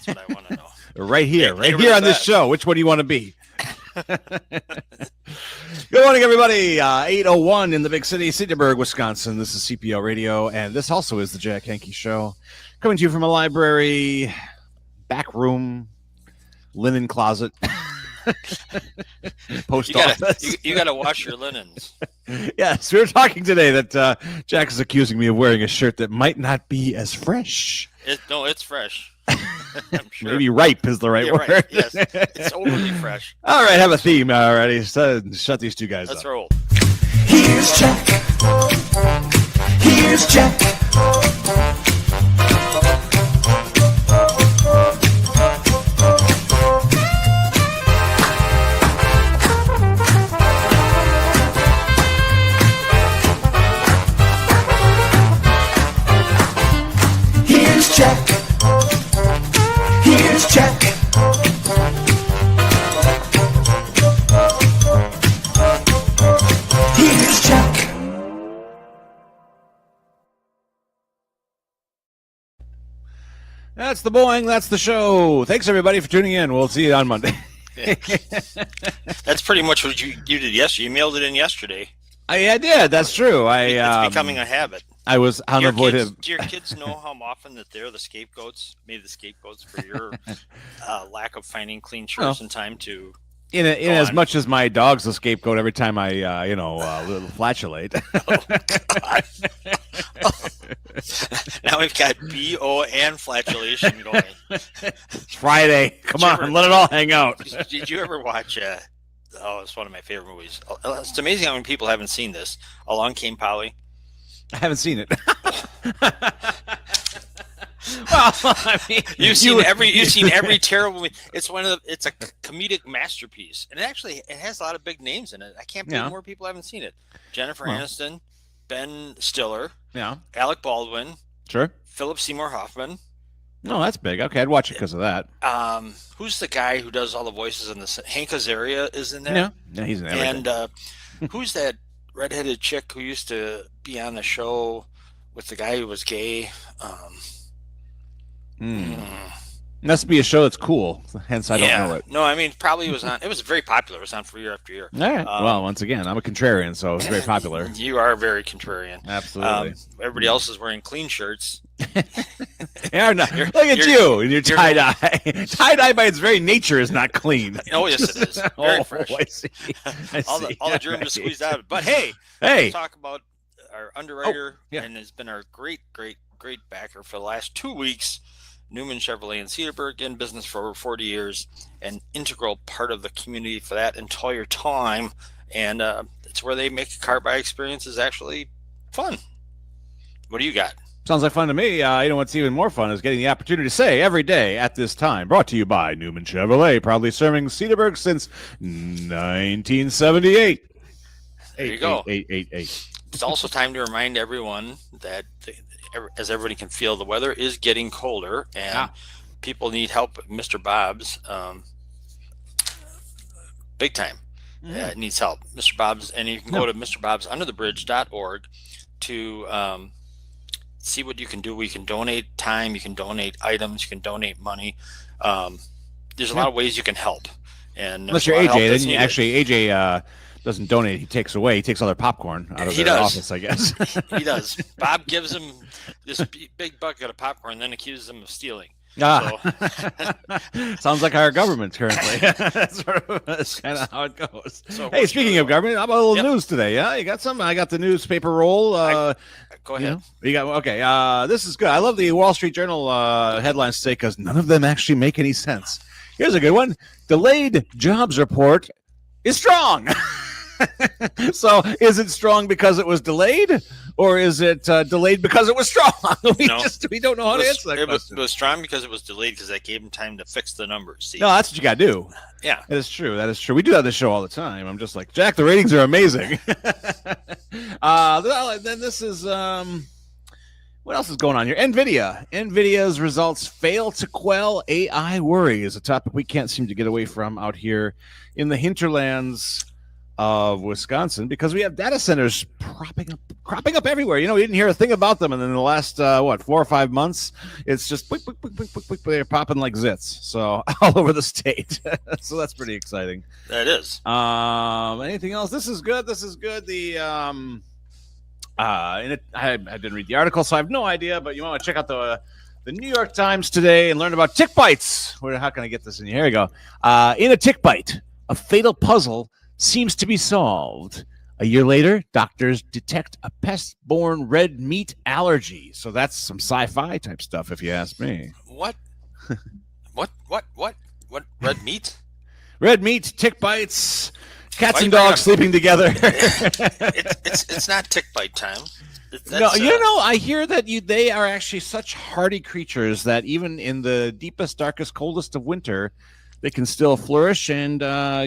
That's what I want to know. Right here on this show. Which one do you want to be? Good morning, everybody. 8:01 in the big city, Cedarburg, Wisconsin. This is CPL Radio, and this also is the Jack Henke Show. Coming to you from a library, back room, linen closet, post office. You got to wash your linens. Yes, we were talking today that Jack is accusing me of wearing a shirt that might not be as fresh. It's fresh. I'm sure. Maybe ripe is the right word. Right. Yes, it's overly fresh. All right, have a theme already. So shut these two guys up. Let's roll. Here's Jack. Here's Jack. Here's Jack. Here's Jack. Here's Jack. That's the Boing. That's the show. Thanks, everybody, for tuning in. We'll see you on Monday. That's pretty much what you did yesterday. You mailed it in yesterday. I did. That's true. It's becoming a habit. I was unavoidable. Do your kids know how often that they're the scapegoats? Maybe the scapegoats for your lack of finding clean shirts in time to. In as much as my dog's the scapegoat every time I flatulate. Now we've got BO and flatulation going. It's Friday. Come on, let it all hang out. Did you ever watch? It's one of my favorite movies. It's amazing how many people haven't seen this. Along Came Polly. I haven't seen it. Well, I mean, you've seen every terrible movie. It's a comedic masterpiece, and it has a lot of big names in it. I can't believe more people haven't seen it. Jennifer Aniston, Ben Stiller, Alec Baldwin, sure, Philip Seymour Hoffman. No, that's big. Okay, I'd watch it because of that. Who's the guy who does all the voices in this? Henke is in there. Yeah, he's in everything. And who's that redheaded chick who used to be on the show with the guy who was gay? Must be a show that's cool. Hence, I don't know it. No, I mean, probably was on. It was very popular. It was on for year after year. All right. Well, once again, I'm a contrarian, so it's very popular. You are very contrarian. Absolutely. Everybody else is wearing clean shirts. Look at you and your tie-dye. Tie-dye by its very nature is not clean. Oh, yes, it is. Very fresh. I see. All the germs are squeezed out of it. But hey, let's talk about our underwriter, and has been our great backer for the last 2 weeks. Newman Chevrolet in Cedarburg, in business for over 40 years, an integral part of the community for that entire time. And it's where they make a car buy experience is actually fun. What do you got? Sounds like fun to me. What's even more fun is getting the opportunity to say every day at this time. Brought to you by Newman Chevrolet, proudly serving Cedarburg since 1978. There you go. 888. It's also time to remind everyone that as everybody can feel, the weather is getting colder, and people need help. Mr. Bob's, big time, needs help. Mr. Bob's, and you can go to MrBobsUnderTheBridge.org to see what you can do. We can donate time, you can donate items, you can donate money. There's a lot of ways you can help. And unless you're AJ, then AJ doesn't donate. He takes away. He takes all their popcorn out of their office, I guess. He does. Bob gives him this big bucket of popcorn, then accuses him of stealing. Sounds like our government currently. That's kind of how it goes. So hey, speaking of government, how about a little news today? Yeah, you got some? I got the newspaper roll. Go ahead. You got okay. This is good. I love the Wall Street Journal headlines today because none of them actually make any sense. Here's a good one: delayed jobs report is strong. So is it strong because it was delayed, or is it delayed because it was strong? We don't know how to answer that question. It was strong because it was delayed because that gave them time to fix the numbers. See? No, that's what you got to do. Yeah, that is true. That is true. We do have this show all the time. I'm just like, Jack, the ratings are amazing. Then this is what else is going on here? NVIDIA's results fail to quell AI worry is a topic we can't seem to get away from out here in the hinterlands of Wisconsin because we have data centers cropping up everywhere. You know, we didn't hear a thing about them, and in the last 4 or 5 months, it's just they're popping like zits. So all over the state. So that's pretty exciting. That is. Anything else? This is good. The I didn't read the article, so I have no idea. But you want to check out the New York Times today and learn about tick bites. How can I get this in here? Here we go. In a tick bite, a fatal puzzle seems to be solved. A year later, doctors detect a pest-borne red meat allergy. So that's some sci-fi type stuff, if you ask me. What? What? Red meat? Red meat, tick bites, cats and dogs sleeping together. It's not tick bite time. No, I hear that they are actually such hardy creatures that even in the deepest, darkest, coldest of winter, they can still flourish and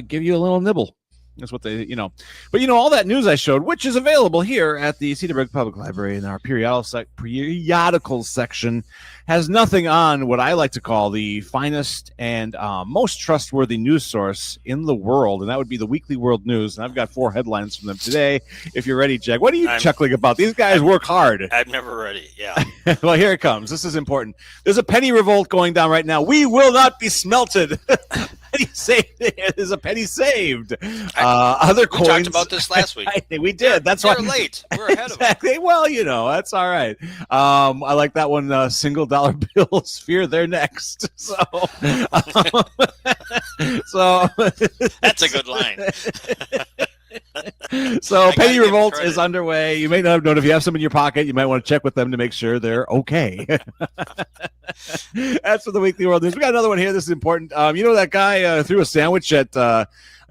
give you a little nibble. That's what they, But, all that news I showed, which is available here at the Cedarburg Public Library in our periodical section, has nothing on what I like to call the finest and most trustworthy news source in the world, and that would be the Weekly World News. And I've got 4 headlines from them today. If you're ready, Jack. What are you chuckling about? These guys work hard. I've never read it, yeah. Well, here it comes. This is important. There's a penny revolt going down right now. We will not be smelted. There's a penny saved. Other coins. We talked about this last week. We did. That's why we're late. We're ahead exactly. of them. Well, that's all right. I like that one. Single dollar bills fear they're next. So that's a good line. So penny revolt is underway. You may not have known. If you have some in your pocket, you might want to check with them to make sure they're okay. That's for the Weekly World News. We got another one here. This is important. That guy threw a sandwich at an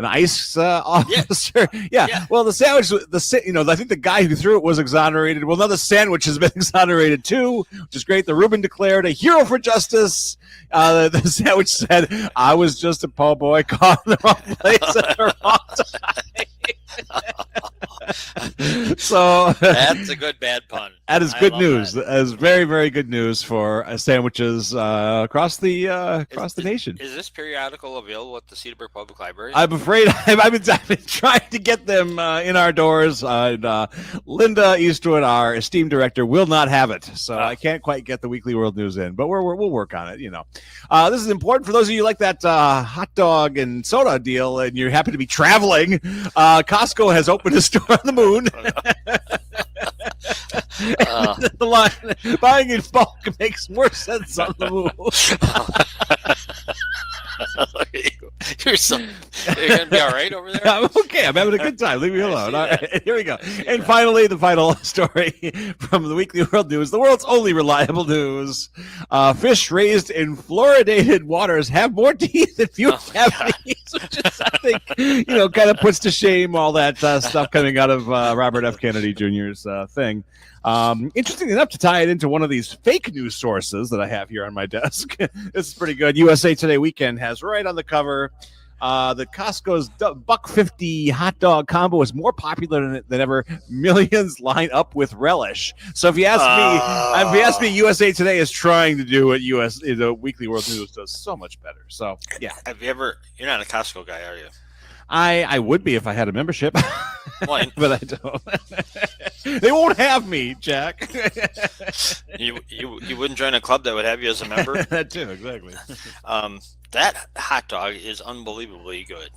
ICE officer. Yeah. Well, the sandwich, I think the guy who threw it was exonerated. Well, now the sandwich has been exonerated too, which is great. The Reuben declared a hero for justice. The sandwich said, "I was just a po' boy caught in the wrong place at the wrong time." So that's a good bad pun. That is good news. That is very, very good news for sandwiches across the nation. Is this periodical available at the Cedarburg Public Library? I'm afraid I've been trying to get them in our doors. Linda Eastwood, our esteemed director, will not have it, so I can't quite get the Weekly World News in. But we'll work on it. This is important for those of you who like that hot dog and soda deal, and you're happy to be traveling. Costco has opened a store on the moon. The line, buying in bulk makes more sense on the moon. You're going to be all right over there? I'm okay. I'm having a good time. Leave me alone. All right, here we go. And finally, the final story from the Weekly World News, the world's only reliable news. Fish raised in fluoridated waters have more teeth than few cavities, which is, I think, kind of puts to shame all that stuff coming out of Robert F. Kennedy Jr.'s thing. Interesting enough to tie it into one of these fake news sources that I have here on my desk. This is pretty good. USA Today Weekend has right on the cover that Costco's $1.50 hot dog combo is more popular than ever. Millions line up with relish. So if you ask me, USA Today is trying to do what the Weekly World News does so much better. So yeah. You're not a Costco guy, are you? I would be if I had a membership, but I don't. They won't have me, Jack. You wouldn't join a club that would have you as a member? That too, exactly. That hot dog is unbelievably good.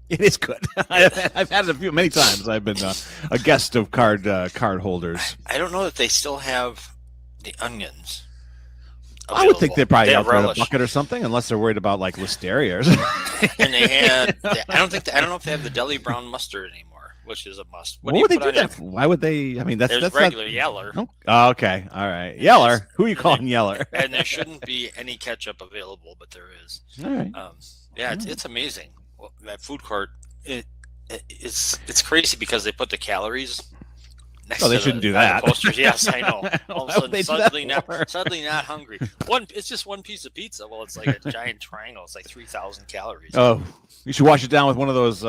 It is good. I've had it many times. I've been a guest of card holders. I don't know that they still have the onions. Available. I would think they're probably out there in a bucket or something, unless they're worried about like listeria or something. And they had. I don't know if they have the deli brown mustard anymore, which is a must. What would they do that? Why would they? I mean, that's regular not... Yeller. Oh, okay, all right, Yeller. Who are you calling Yeller? And there shouldn't be any ketchup available, but there is. All right. It's amazing. That food court, it's crazy because they put the calories next they to shouldn't the do that. posters. Yes, I know. All of a sudden, for? suddenly not hungry. It's just one piece of pizza. Well, it's like a giant triangle. It's like 3,000 calories. Oh, you should wash it down with one of those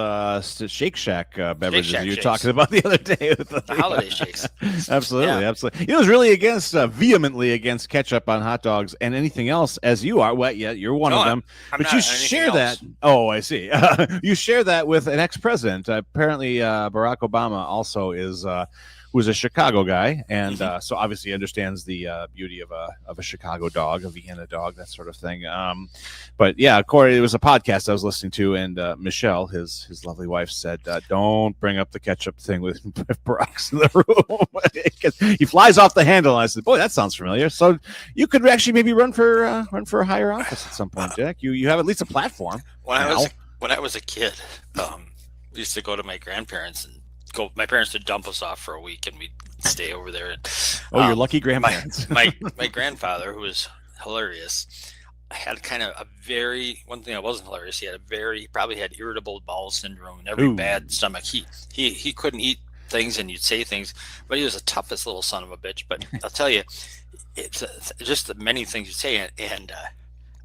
Shake Shack beverages you were talking about the other day. With the holiday shakes. Absolutely. He was really vehemently against ketchup on hot dogs and anything else, as you are. Well, yeah, you're one of them. But you share that. Oh, I see. You share that with an ex-president. Apparently, Barack Obama also is. Who's a Chicago guy, and so obviously understands the beauty of a Chicago dog, a Vienna dog, that sort of thing. But yeah, Corey, it was a podcast I was listening to, and Michelle, his lovely wife, said, "Don't bring up the ketchup thing with Barack's in the room." He flies off the handle. And I said, "Boy, that sounds familiar." So you could actually maybe run for a higher office at some point, Jack. You have at least a platform. When I was a kid, we used to go to my grandparents and. My parents would dump us off for a week, and we'd stay over there. And, your lucky grandparents. my grandfather, who was hilarious, had kind of one thing that wasn't hilarious. He probably had irritable bowel syndrome and every bad stomach. He couldn't eat things, and you'd say things, but he was the toughest little son of a bitch. But I'll tell you, it's just the many things you say, and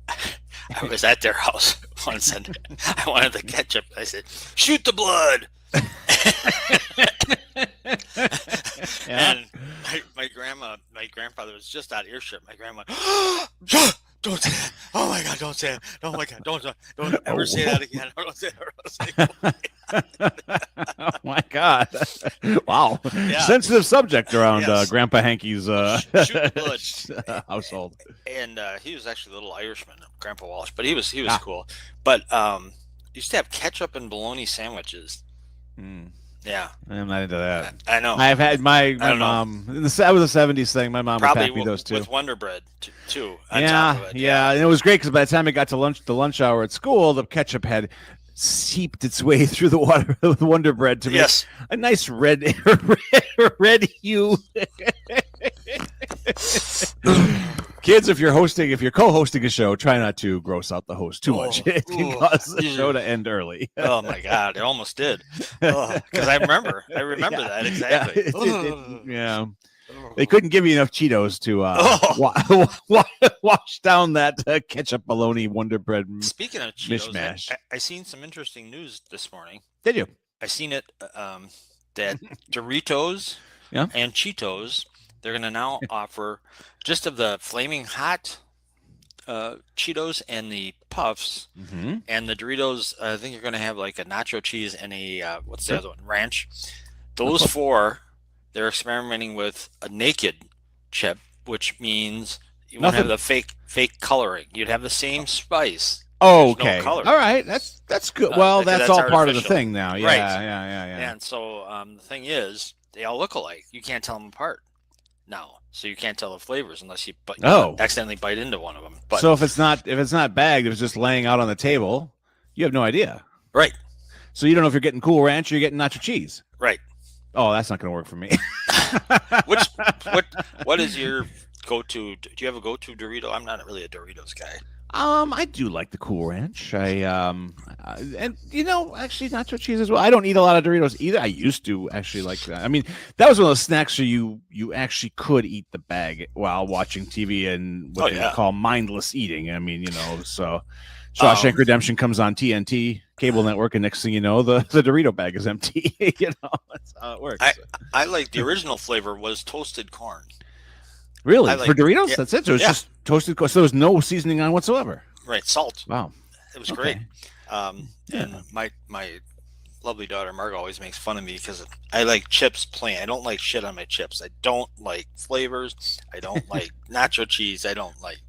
I was at their house once, and I wanted the ketchup. I said, "Shoot the blood." And my grandfather was just out of earshot. My grandma, don't say that. Oh my God, don't say it. Oh my God, don't ever say that again. Don't say that. Oh my God. Wow. Yeah. Sensitive subject around Grandpa Henke's household. And he was actually a little Irishman, Grandpa Walsh, but he was cool. But used to have ketchup and bologna sandwiches. Yeah, I'm not into that. I know. I've had my mom. That was a '70s thing. My mom probably would pack me those too. With Wonder Bread too. Yeah. And it was great because by the time it got to lunch hour at school, the ketchup had seeped its way through the Wonder Bread to make a nice red hue. Kids, if you're co-hosting a show, try not to gross out the host too much. It can cause the show to end early. Oh my God, it almost did. Because I remember that exactly. Yeah. They couldn't give you enough Cheetos to wash down that ketchup bologna Wonder Bread. Speaking of Cheetos, mishmash. I seen some interesting news this morning. Did you? I seen it that Doritos and Cheetos, they're going to now offer just of the flaming hot Cheetos and the Puffs and the Doritos. I think you're going to have like a nacho cheese and a what's the other one? Ranch. Those four, they're experimenting with a naked chip, which means you won't have the fake coloring. You'd have the same spice. Oh, okay. No color. All right. That's good. Well, that's all part of the thing now. Yeah, right. Yeah. And so the thing is, they all look alike. You can't tell them apart now. So you can't tell the flavors unless you accidentally bite into one of them. But, so if it's not bagged, if it's just laying out on the table, you have no idea. Right. So you don't know if you're getting Cool Ranch or you're getting nacho cheese. Right. Oh, that's not going to work for me. What is your go-to? Do you have a go-to Dorito? I'm not really a Doritos guy. I do like the Cool Ranch. And actually nacho cheese as well. I don't eat a lot of Doritos either. I used to actually like that. I mean, that was one of those snacks where you actually could eat the bag while watching TV and what they call mindless eating. I mean, so Shawshank Redemption comes on TNT cable network, and next thing you know, the Dorito bag is empty. That's how it works. I like the original flavor was toasted corn. Really? For Doritos? Yeah. That's it? So it's just toasted corn. So there was no seasoning on whatsoever? Right. Salt. Wow. It was great. And my lovely daughter, Margo, always makes fun of me because I like chips plain. I don't like shit on my chips. I don't like flavors. I don't like nacho cheese. I don't like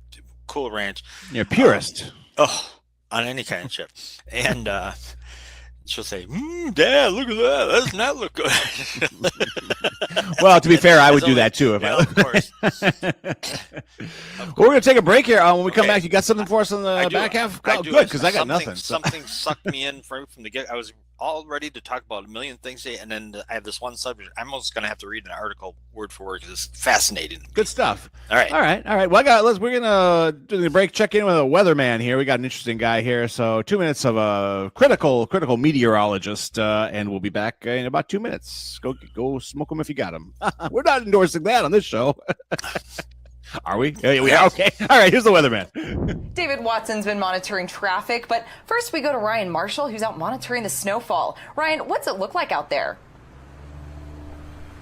Cool Ranch. You're a purist. On any kind of chip. And she'll say, Dad, look at that. That does not look good. Well, to be fair, I would do that too. Of course. Well, we're going to take a break here. When we come back, you got something for us on the back half? Good, because I got nothing. Something sucked me in from the get. I was all ready to talk about a million things today, and then I have this one subject. I'm almost going to have to read an article word for word because it's fascinating. Good stuff. All right. Well, we're gonna do the break. Check in with a weatherman here. We got an interesting guy here. So 2 minutes of a critical meteorologist, and we'll be back in about 2 minutes. Go smoke them if you got them. We're not endorsing that on this show. Are we? Yeah, we are. Okay. All right, here's the weatherman. David Watson's been monitoring traffic, but first we go to Ryan Marshall, who's out monitoring the snowfall. Ryan, what's it look like out there?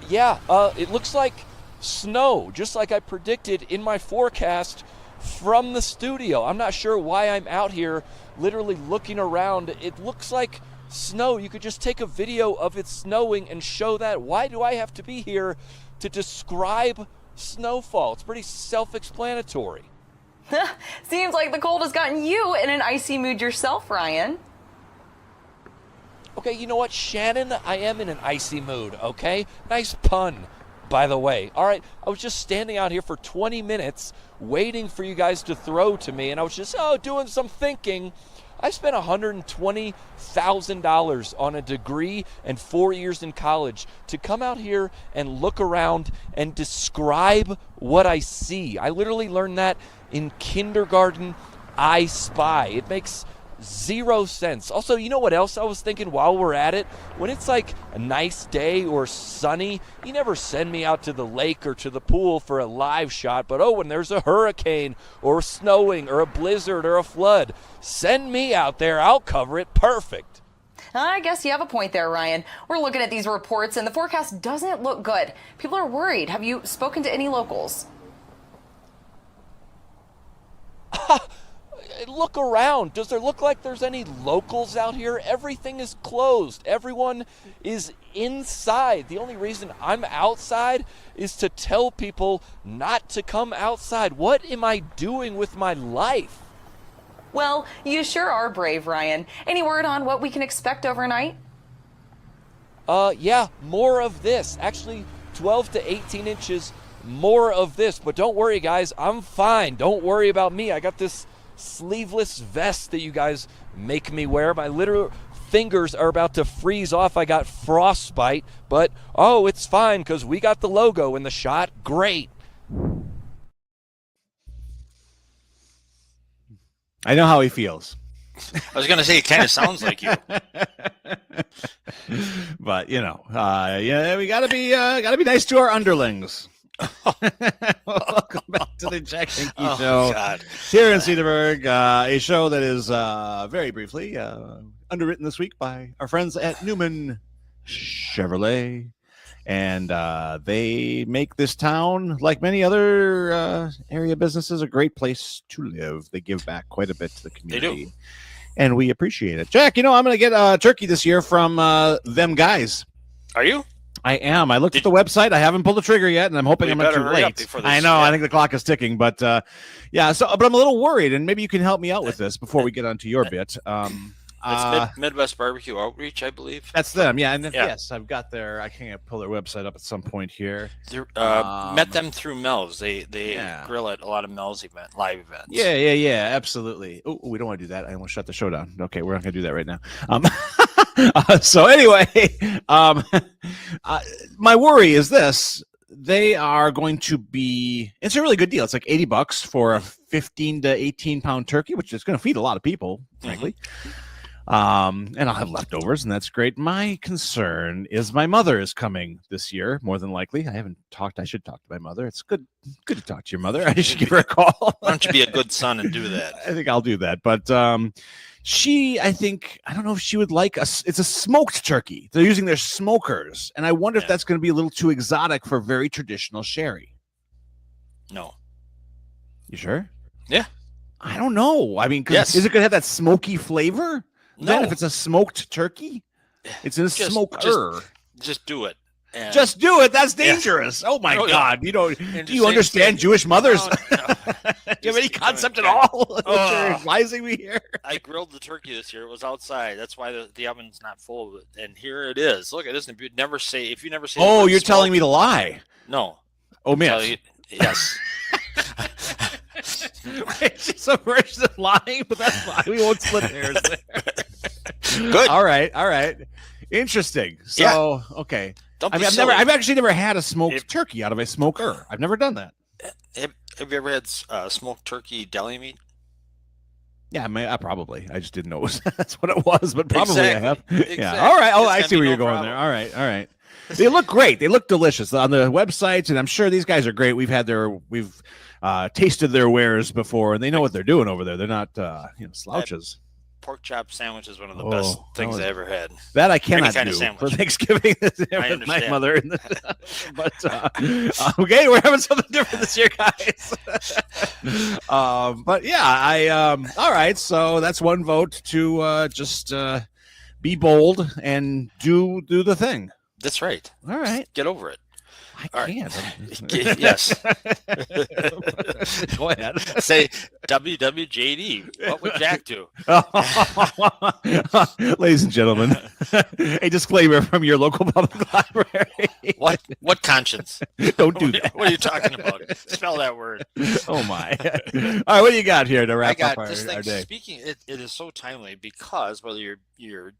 Yeah, it looks like snow, just like I predicted in my forecast from the studio. I'm not sure why I'm out here literally looking around. It looks like snow. You could just take a video of it snowing and show that. Why do I have to be here to describe snowfall? It's pretty self-explanatory. Seems like the cold has gotten you in an icy mood yourself, Ryan. Okay, you know what, Shannon? I am in an icy mood, okay? Nice pun, by the way. All right, I was just standing out here for 20 minutes waiting for you guys to throw to me, and I was just, doing some thinking. I spent $120,000 on a degree and 4 years in college to come out here and look around and describe what I see. I literally learned that in kindergarten. I Spy. It makes zero sense. Also, you know what else I was thinking while we're at it? When it's like a nice day or sunny, you never send me out to the lake or to the pool for a live shot, but when there's a hurricane or snowing or a blizzard or a flood, send me out there. I'll cover it perfect. I guess you have a point there, Ryan. We're looking at these reports and the forecast doesn't look good. People are worried. Have you spoken to any locals? Look around. Does there look like there's any locals out here? Everything is closed. Everyone is inside. The only reason I'm outside is to tell people not to come outside. What am I doing with my life? Well, you sure are brave, Ryan. Any word on what we can expect overnight? Yeah, more of this. Actually, 12 to 18 inches more of this. But don't worry, guys. I'm fine. Don't worry about me. I got this sleeveless vest that you guys make me wear. My literal fingers are about to freeze off. I got frostbite, but it's fine because we got the logo in the shot. Great. I know how he feels. I was going to say it kind of sounds like you. But we gotta be nice to our underlings. Welcome back to the Jack Henke Show. God. Here in Cedarburg, a show that is very briefly underwritten this week by our friends at Newman Chevrolet. And they make this town, like many other area businesses, a great place to live. They give back quite a bit to the community. They do. And we appreciate it. Jack, I'm going to get a turkey this year from them guys. Are you? I am. I looked at the website. I haven't pulled the trigger yet, and I'm hoping I'm not too late. I know. Yeah. I think the clock is ticking, but but I'm a little worried, and maybe you can help me out with this before we get onto your bit. It's Midwest Barbecue Outreach, I believe. That's them, yeah. And yes, I've got I can't pull their website up at some point here. Met them through Mel's. They grill at a lot of Mel's live events. Yeah, absolutely. Oh, we don't want to do that. I almost shut the show down. Okay, we're not going to do that right now. So anyway, my worry is this. They are going to be, it's a really good deal. It's like $80 for a 15 to 18 pound turkey, which is going to feed a lot of people, frankly. And I'll have leftovers, and that's great. My concern is my mother is coming this year, more than likely. I should talk to my mother. It's good to talk to your mother. I should give her a call. Why don't you be a good son and do that? I think I'll do that. But I don't know if she would like it's a smoked turkey. They're using their smokers. And I wonder if that's going to be a little too exotic for very traditional sherry. No. You sure? Yeah. I don't know. I mean, is it going to have that smoky flavor? No. Then if it's a smoked turkey, it's in a smoker. Just do it. Just do it. That's dangerous. Yeah. Oh my God! Do you understand Jewish mothers? No. Do you have any concept at all? What you're advising me here? I grilled the turkey this year. It was outside. That's why the oven's not full of it. And here it is. Look, it isn't. If you never say. Oh, you're telling me to lie? No. Oh, man. Yes. It's just a version of lying, but that's fine. We won't split hairs there. Good. All right. Interesting. So, okay. I've actually never had a smoked turkey out of a smoker. I've never done that. Have you ever had smoked turkey deli meat? Yeah, I probably. I just didn't know that's what it was, but probably I have. Exactly. Yeah. All right. Oh, I see where you're going there. All right. They look great. They look delicious on the websites, and I'm sure these guys are great. We've tasted their wares before, and they know what they're doing over there. They're not slouches. Pork chop sandwich is one of the best things I ever had. That I cannot do for Thanksgiving with my mother. But okay, we're having something different this year, guys. But yeah, all right. So that's one vote to just be bold and do the thing. That's right. All right, get over it. I can't. Yes. Go ahead. Say WWJD. What would Jack do? Ladies and gentlemen, a disclaimer from your local public library. What conscience? Don't do that. What are you talking about? Spell that word. Oh my! All right, what do you got here to wrap up our day? Speaking, it is so timely because whether you're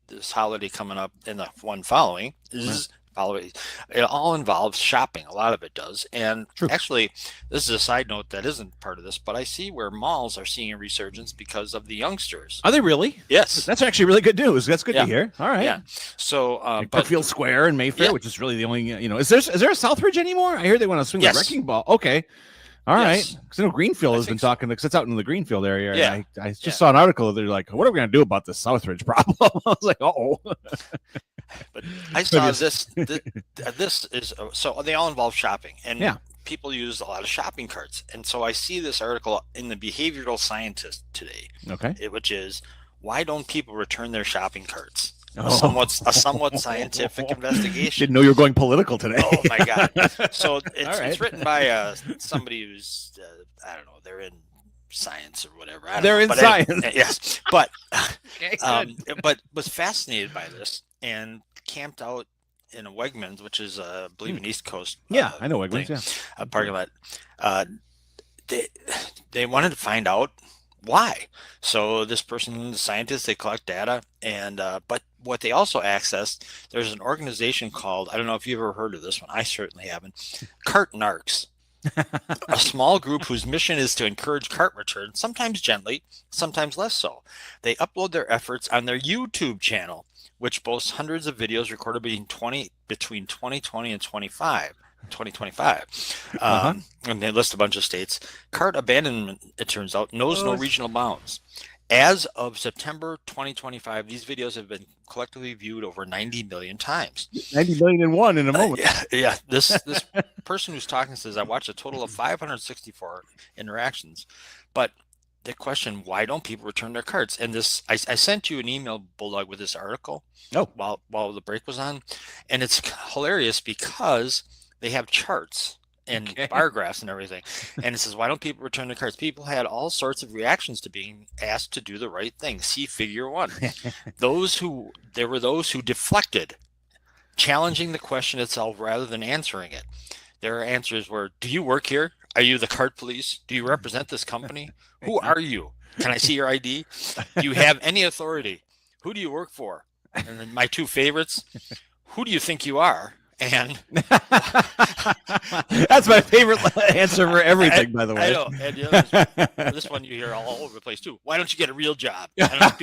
this holiday coming up and the one following is. It all involves shopping. A lot of it does. And actually, this is a side note that isn't part of this, but I see where malls are seeing a resurgence because of the youngsters. Are they really? Yes. That's actually really good news. That's good to hear. All right. Yeah. So, Brookfield Square and Mayfair, which is really the only, is there a Southbridge anymore? I hear they want to swing the wrecking ball. Okay. All right. Because I know Greenfield has been talking, because it's out in the Greenfield area. Yeah. And I just saw an article. They're like, what are we going to do about this Southridge problem? I was like, uh-oh. But I saw this is so they all involve shopping, and people use a lot of shopping carts. And so I see this article in the Behavioral Scientist today, which is, why don't people return their shopping carts? A somewhat scientific investigation. Didn't know you were going political today. Oh my God. So it's written by somebody who's I don't know, they're in science or whatever. They're in science. Yes. But but was fascinated by this and camped out in a Wegmans, which is I believe an East Coast I know Wegmans, a parking lot. They wanted to find out why. So this person, the scientists, they collect data, and but what they also accessed, there's an organization called, I don't know if you've ever heard of this one, I certainly haven't, Cart Narcs. A small group whose mission is to encourage cart return, sometimes gently, sometimes less so. They upload their efforts on their YouTube channel, which boasts hundreds of videos recorded between 2020 and 2025. And they list a bunch of states. Cart abandonment, it turns out, knows no regional bounds. As of September 2025, these videos have been collectively viewed over 90 million times. 90 million and one in a moment. Yeah. This person who's talking says, I watched a total of 564 interactions. But the question, why don't people return their carts? And this, I sent you an email, Bulldog, with this article while the break was on. And it's hilarious because they have charts and bar graphs and everything. And it says, why don't people return their carts? People had all sorts of reactions to being asked to do the right thing. See figure 1. There were those who deflected, challenging the question itself rather than answering it. Their answers were, do you work here? Are you the cart police? Do you represent this company? Who are you? Can I see your ID? Do you have any authority? Who do you work for? And then my two favorites, who do you think you are? And that's my favorite answer for everything, by the way. I know. And this one you hear all over the place too. Why don't you get a real job? I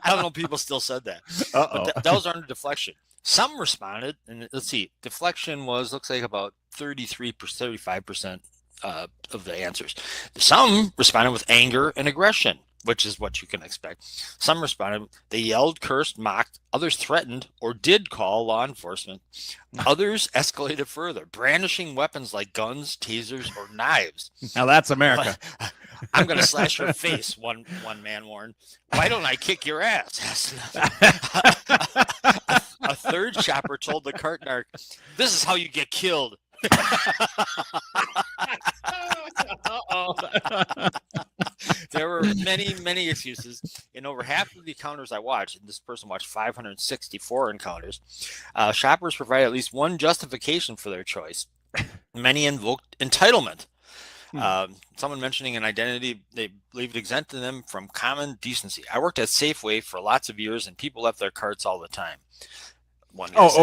don't know if people still said that. But those aren't a deflection. Some responded, and let's see, deflection looks like about 35% of the answers. Some responded with anger and aggression, which is what you can expect. Some responded, they yelled, cursed, mocked. Others threatened or did call law enforcement. Others escalated further, brandishing weapons like guns, tasers, or knives. Now that's America. I'm going to slash your face, one man warned. Why don't I kick your ass? A third shopper told the cart narc, this is how you get killed. There were many excuses. In over half of the encounters I watched, and this person watched 564 encounters, shoppers provided at least one justification for their choice. Many invoked entitlement. Someone mentioning an identity they believed exempted them from common decency. I worked at Safeway for lots of years, and people left their carts all the time.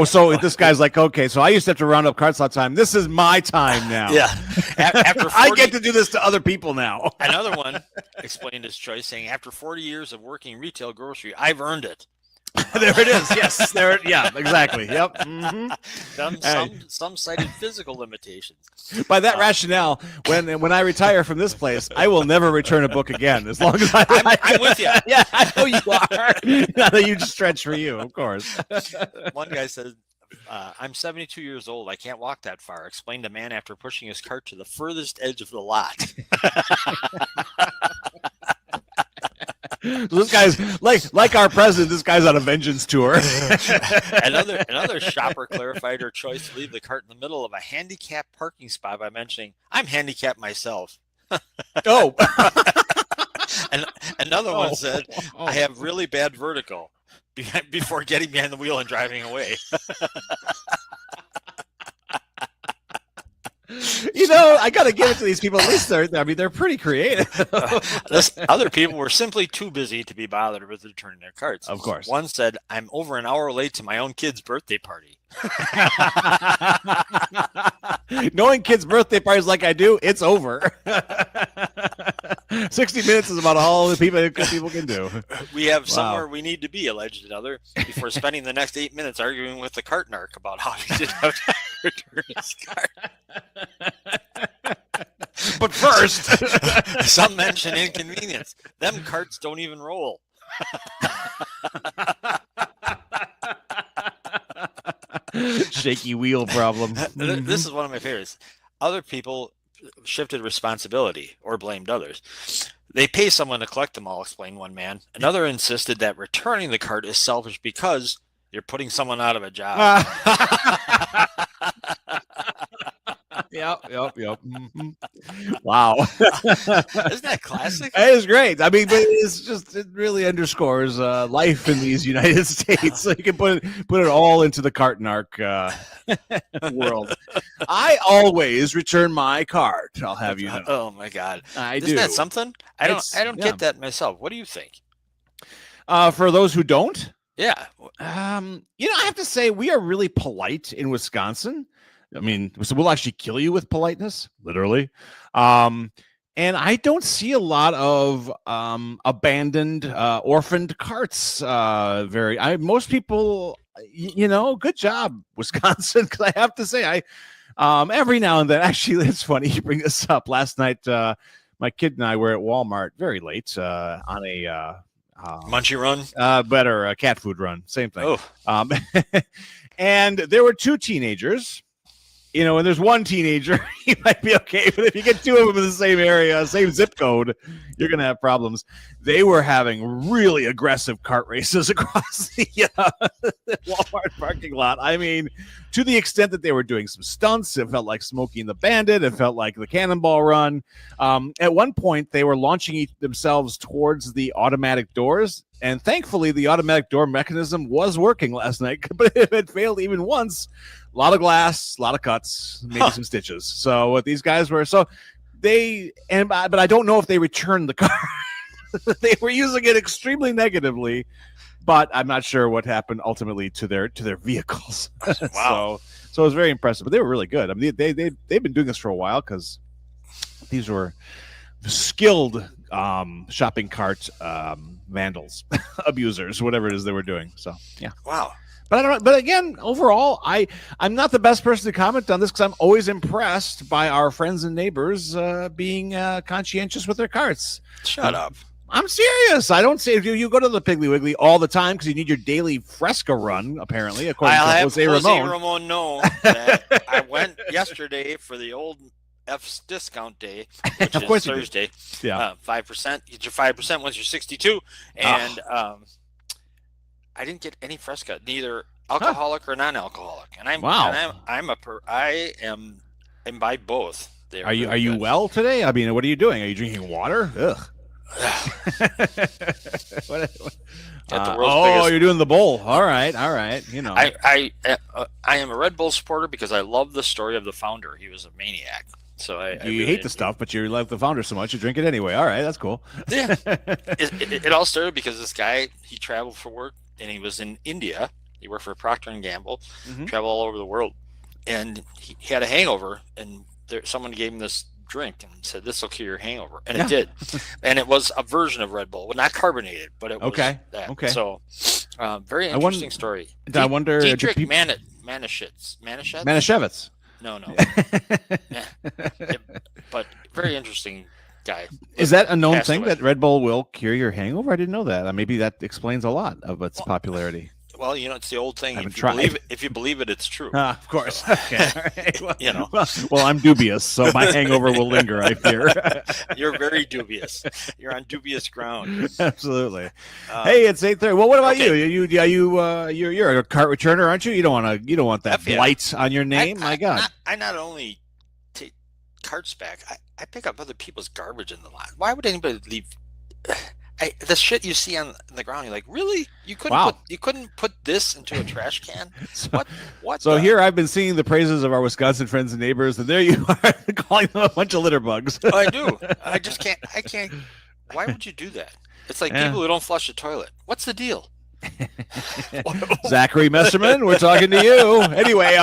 So this guy's like, okay, so I used to have to round up carts all the time. This is my time now. Yeah. After 40, I get to do this to other people now. Another one explained his choice, saying, after 40 years of working retail grocery, I've earned it. There it is. Yes, there. Yeah, exactly. Yep. Mm-hmm. Some cited physical limitations. By that rationale, when I retire from this place, I will never return a book again. As long as I'm with you. Yeah, I know you are. Not a huge stretch for you, of course. One guy said, I'm 72 years old. I can't walk that far, explained a man after pushing his cart to the furthest edge of the lot. This guy's like our president. This guy's on a vengeance tour. Another shopper clarified her choice to leave the cart in the middle of a handicapped parking spot by mentioning, "I'm handicapped myself." Oh. And another one said, "I have really bad vertigo," before getting behind the wheel and driving away. I got to give it to these people. At least they're pretty creative. Other people were simply too busy to be bothered with returning their carts. Of course. One said, "I'm over an hour late to my own kid's birthday party." Knowing kids' birthday parties like I do, it's over. 60 minutes is about all the people can do. We have somewhere we need to be, alleged another, before spending the next 8 minutes arguing with the cart narc about how he did have to return his cart. But first, some mention inconvenience. Them carts don't even roll. Shaky wheel problem. This is one of my favorites. Other people shifted responsibility or blamed others. They pay someone to collect them all, explained one man. Another insisted that returning the cart is selfish because you're putting someone out of a job. Yep. Mm-hmm. Wow. Isn't that classic? It is great. I mean, but it really underscores life in these United States. So you can put it all into the cart narc world. I always return my cart. I'll have you know. Oh my God. Isn't that something? I don't get that myself. What do you think? For those who don't? Yeah. I have to say we are really polite in Wisconsin. I mean, so we'll actually kill you with politeness, literally. And I don't see a lot of abandoned, orphaned carts. Most people, good job, Wisconsin. Because I have to say, every now and then, actually, it's funny you bring this up. Last night, my kid and I were at Walmart very late on a munchie run, better cat food run, same thing. Oh. And there were two teenagers. And there's one teenager, he might be okay. But if you get two of them in the same area, same zip code, you're going to have problems. They were having really aggressive cart races across the Walmart parking lot. I mean, to the extent that they were doing some stunts. It felt like Smokey and the Bandit. It felt like the Cannonball Run. At one point, they were launching themselves towards the automatic doors. And thankfully, the automatic door mechanism was working last night. But if it failed even once, a lot of glass, a lot of cuts, maybe some stitches. So what these guys were, but I don't know if they returned the car. They were using it extremely negatively, but I'm not sure what happened ultimately to their vehicles. Wow. So it was very impressive. But they were really good. I mean, they've been doing this for a while because these were skilled shopping cart vandals, abusers, whatever it is they were doing. So yeah. Wow. But I don't know. But again, overall, I'm not the best person to comment on this because I'm always impressed by our friends and neighbors being conscientious with their carts. Shut up. I'm serious. I don't say you go to the Piggly Wiggly all the time because you need your daily Fresca run, apparently, according to Jose Ramon know that I went yesterday for the old F's discount day, which of course is Thursday. Yeah. 5%. Get your 5% once you're 62. And I didn't get any Fresca, neither alcoholic or non-alcoholic. And I imbibe both. Are you well today? I mean, what are you doing? Are you drinking water? Ugh. You're doing the bowl. All right. I am a Red Bull supporter because I love the story of the founder. He was a maniac. So I you really hate the stuff, but you love the founder so much you drink it anyway. All right, that's cool. Yeah, it all started because this guy, he traveled for work and he was in India. He worked for Procter and Gamble, traveled all over the world, and he had a hangover. And someone gave him this drink and said, "This will cure your hangover," and it did. And it was a version of Red Bull, well, not carbonated, but it was that. Okay. So, very interesting story. I wonder. Dietrich Manischewitz. No. But very interesting guy. Is that a known thing that Red Bull will cure your hangover? I didn't know that. Maybe that explains a lot of its popularity. Well, it's the old thing. If you believe it, it's true. Of course. So, okay. All right. Well, I'm dubious, so my hangover will linger, I fear. You're very dubious. You're on dubious ground. Absolutely. Hey, it's 8:30. Well, what about you? You're a cart returner, aren't you? You don't want that blight on your name. My God. I not only take carts back, I pick up other people's garbage in the lot. Why would anybody leave? The shit you see on the ground, you're like, really? You couldn't put this into a trash can? What? So here I've been singing the praises of our Wisconsin friends and neighbors, and there you are calling them a bunch of litter bugs. Oh, I do. I just can't. Why would you do that? It's like people who don't flush the toilet. What's the deal? Zachary Messerman, we're talking to you. Anyway,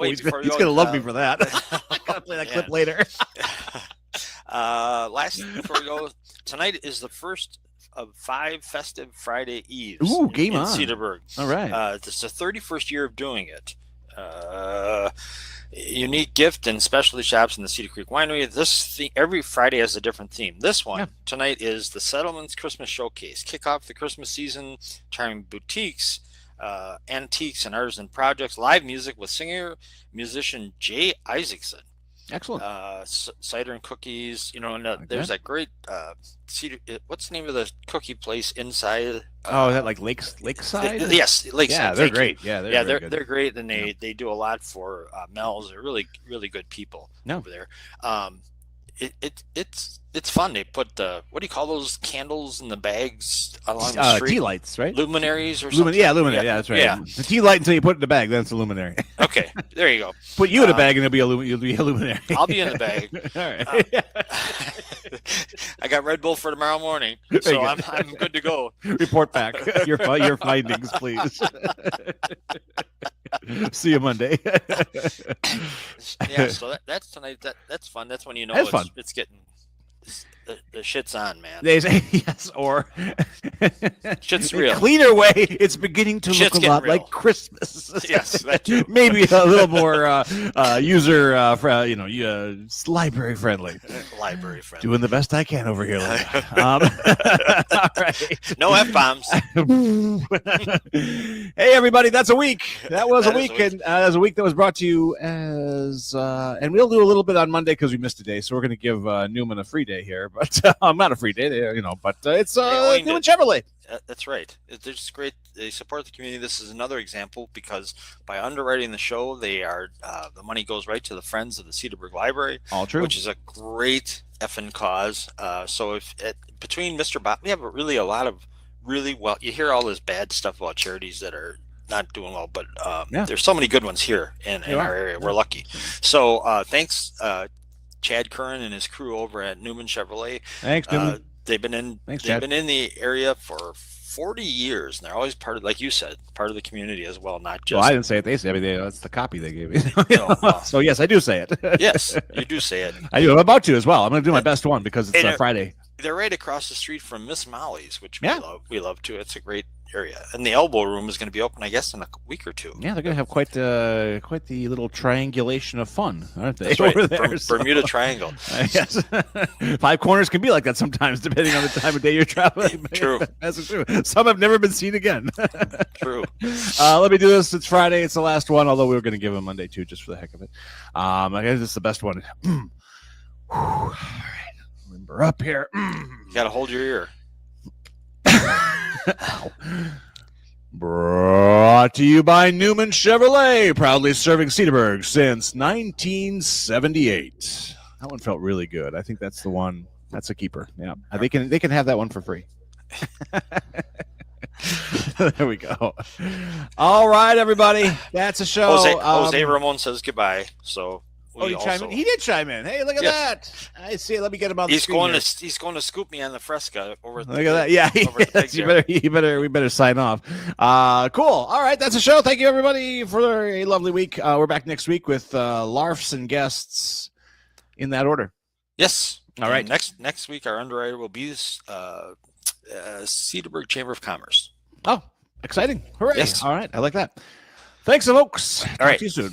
he's going to love me for that. I'm going to play that clip later. Last before we go, tonight is the first of 5 festive Friday Eves. Ooh, game in on. Cedarburg. All right. It's the 31st year of doing it. Unique gift and specialty shops in the Cedar Creek Winery. Every Friday has a different theme. This one tonight is the Settlements Christmas Showcase. Kick off the Christmas season, charming boutiques, antiques, and artisan projects. Live music with singer-musician Jay Isaacson. Excellent. Cider and cookies, and there's that great Cedar. What's the name of the cookie place inside? Is that like Lakeside? Yes, Lakeside. Yeah, they're great. Yeah, they're great, and they do a lot for Mel's. They're really, really good people over there. It's fun. They put what do you call those candles in the bags along the street? Tea lights, right? Luminaries or something. Luminary. Yeah, that's right. Yeah. The tea light until you put it in the bag, then it's a luminary. Okay, there you go. Put you in a bag and you'll be a luminary. I'll be in the bag. All right. I got Red Bull for tomorrow morning, so I'm good to go. Report back your findings, please. See you Monday. Yeah, so that's tonight. That's fun. That's when it's getting the shit's on, man. They say yes, or shit's real. Cleaner way, it's beginning to look a lot real. Like Christmas. Yes, that too. Maybe a little more user, library friendly. Library friendly. Doing the best I can over here. All right. No F-bombs. Hey, everybody, that's a week. That was a week, and as a week that was brought to you as, and we'll do a little bit on Monday because we missed a day, so we're going to give Newman a free day here, but not a free day, but it's Newman Chevrolet. That's right. They're just great. They support the community. This is another example because by underwriting the show, they are the money goes right to the Friends of the Cedarburg Library. All true. Which is a great effing cause. So between Mr. Bob, we have really a lot of really well. You hear all this bad stuff about charities that are not doing well, but there's so many good ones here in our area. We're lucky. So thanks, Chad Curran and his crew over at Newman Chevrolet. Thanks, Newman. They've been in the area for 40 years, and they're always part of, like you said, part of the community as well. Not just. Well, I didn't say it. They said that's the copy they gave me. So yes, I do say it. Yes, you do say it. I do. I'm about to as well. I'm going to do my best one because it's Friday. They're right across the street from Miss Molly's, which we love too. It's a great area, and the Elbow Room is going to be open, I guess, in a week or two. Yeah, they're going to have quite the little triangulation of fun, aren't they? That's right. Over there, Bermuda Triangle. Yes, 5 corners can be like that sometimes, depending on the time of day you're traveling. True, that's true. Some have never been seen again. True. Let me do this. It's Friday. It's the last one. Although we were going to give them Monday too, just for the heck of it. I guess it's the best one. All right, remember up here. You got to hold your ear. Brought to you by Newman Chevrolet, proudly serving Cedarburg since 1978. That one felt really good. I think that's the one. That's a keeper. Yeah, they can have that one for free. There we go. All right, everybody, that's a show. Jose Ramon says goodbye. So he chimed in? He did chime in. Hey, look at that. I see. Let me get him on the screen. He's going to scoop me on the Fresca over Look at that. Yeah. We better sign off. Cool. All right. That's a show. Thank you, everybody, for a lovely week. We're back next week with LARFs and guests in that order. Yes. All right. Next week, our underwriter will be Cedarburg Chamber of Commerce. Oh, exciting. Hooray. Yes. All right. I like that. Thanks, folks. All right. See you soon.